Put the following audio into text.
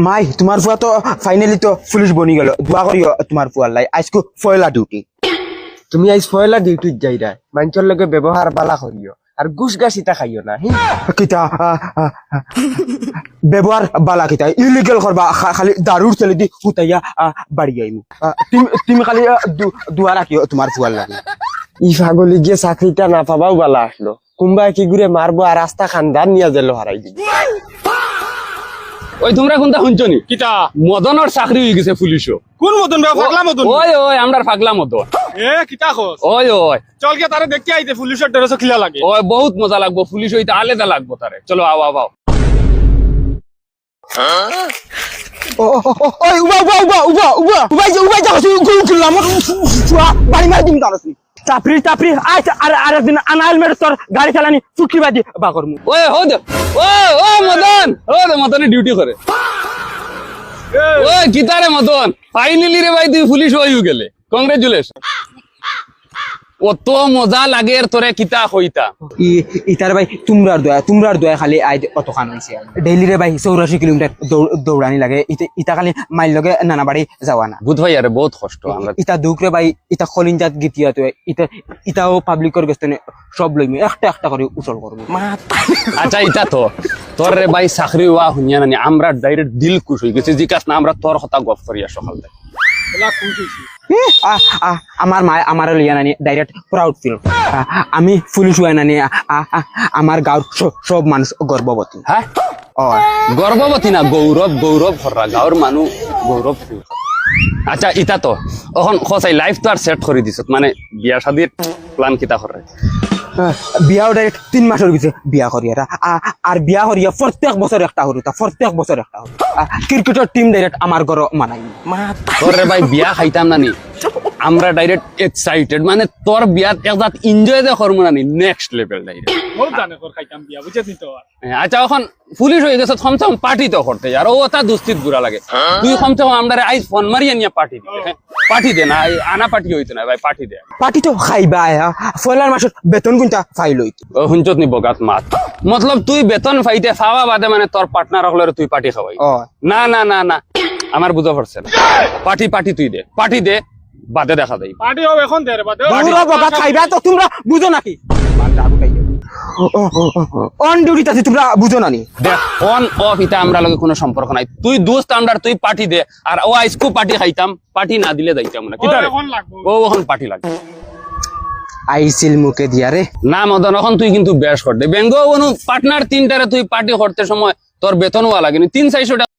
মাই তোমার ফুয়া তো ফাইনালি তো পুলিশ বনি গেল, দোয়া করিও তোমার ফুয়ার লাই আজকে পয়লা ডিউটি। তুমি আজ পয়লা ডিউটিত যাইরা মানুষের লগে ব্যবহার বালা করিও আর ঘুষ গাছ ইটা খাইও না। কিতা ব্যবহার বালা কিতা ইলিগেল করবা, খালি দারুর তেলে দি হুতাইয়া বাড়ি আইমু। তুমি খালি দোয়া রাখিও তোমার ফুয়ার লাগে। ই ফাগলি গিয়ে চাকরিটা না পাবাও বালা আসলো, কুম্বাই কি ঘুরে মারবো আর রাস্তা খানদান নিয়ে জেলো হারাই দিবি। ওই তোমরা কোনটা শুনছনি কিতা মদনের চাকরি হয়ে গেছে পুলিশও। কোন মদন রে? পাগলা মদন? ওই ওই আমরার পাগলা মদন। কিতা খোঁজ? ওই ওই চল কে তারে দেখতে আইতে পুলিশের ড্রেস খিলা লাগে। ওই বহুত মজা লাগবো, পুলিশ হইতে আলাদা লাগবো তারে। চলো আও আও আও। ওই উবাই যা গুল খুললাম বাড়ি মারি দিম তারছি চাপড়ি আরেকদিন আনাইল মেরে তোর গাড়ি চালানি চুটকি বাজি বা করমু। ওই হোদ ও মদন, মদনে ডিউটি করে। ওই কিতারে মদন, ফাইনালি রে ভাই তুই পুলিশ হয়ে গেলে, কংগ্রেচুলেশন। অত মজা লাগে তোরে কিতা হইতা। ইতার ভাই তোমরার দয়া খালি আই অত খান হয়েছে। ডেইলি রে ভাই 84 কিলোমিটার দৌড়ানি লাগে, ইতা খালি মাইল লগে নানা বাড়ি যাওয়া না। বুধ ভাই আরে বহুত কষ্ট। আমরা ইতা দুঃখ রে ভাই, ইতা খলিঞ্জাত গীতিয়া তো ইতাও পাবলিকর গেস্তনে সব লইমি একটা করে উচল করবো। আচ্ছা ইতা তো তোর রে ভাই চাকরি হওয়া শুনিয়া নানি আমরা ডাইরেক্ট দিল খুশ হয়ে গেছে। জিজ্ঞাস না আমরা তোর কথা গপ করিয়া সকাল থেকে আমার মা আমার লিয়া নানি ডাইরেক্ট প্রাউড ফিল। আমি পুলিশ হয়ে নানি আমার গাঁর সব মানুষ গর্ভবতী। হ্যাঁ গর্ভবতী না, গৌরব হররা গাঁর মানুষ গৌরব ফিল। আচ্ছা ইতা তো এখন খসাই লাইফ তো আর সেট করে দিছ, মানে বিয়া শাদির প্ল্যান কিতা করে? বিয়াও ডাইরেক্ট 3 মাসের ভিতরে বিয়া করিয়া আর বিয়া করিয়া প্রত্যেক বছর একটা হরিতা, ক্রিকেটের টিম ডাইরেক্ট আমার ঘর মানাই। তোর রে ভাই বিয়া খাইতাম নানি আমরা ডাইরেক্ট এক্সাইটেড, মানে তোর বিয়াত একজাত এনজয় যে করবো নানি নেক্সট লেভেল ডাইরেক্ট। বহুত জানে কর খাইতাম বিয়া, বুঝছিস তো। আচ্ছা এখন পুলিশ হয়ে গেছে, কমসে পার্টি তো করতে আর ও তা দুস্থিত বুড়া লাগে। তুই কমসে কম আমরা আইজ ফোন মারিয়া নিয়ে পার্টি দিবে। পার্টি দে না, আনা পার্টি হইতো না ভাই, পার্টি দে। পার্টি তো খাইবা, পয়লার মাসের বেতন কোনটা ফাইল হইতো। শুনছত নি বগাত মাত, মতলব তুই বেতন ফাইতে খাওয়া বাদে মানে তোর পার্টনার হলে তুই পার্টি খাওয়াই? না না না না, আমার বুঝা পড়ছে না। পার্টি তুই দে, পার্টি দে বাদে দেখা দেয়। পার্টি হবে এখন দে রে বাদে। পুরো বগা খাইবা তো তোমরা বুঝো নাকি? অন ডিউটিতে আছি তোমরা বুঝো নানি? দেখ অন অফ এটা আমরা লগে কোনো সম্পর্ক নাই। তুই দোস্ত আমরা, তুই পার্টি দে আর ও আইসকো পার্টি খাইতাম, পার্টি না দিলে যাইতাম না। কিতা রে এখন লাগবো, ও এখন পার্টি লাগবে। আইছিল মুখে দিয়া রে না মদন এখন তুই কিন্তু বেশ কর দে। বেঙ্গ পার্টনার 3টারে তুই পার্টি করতে সময় তোর বেতন হওয়া লাগেনি 300-400 টাকা।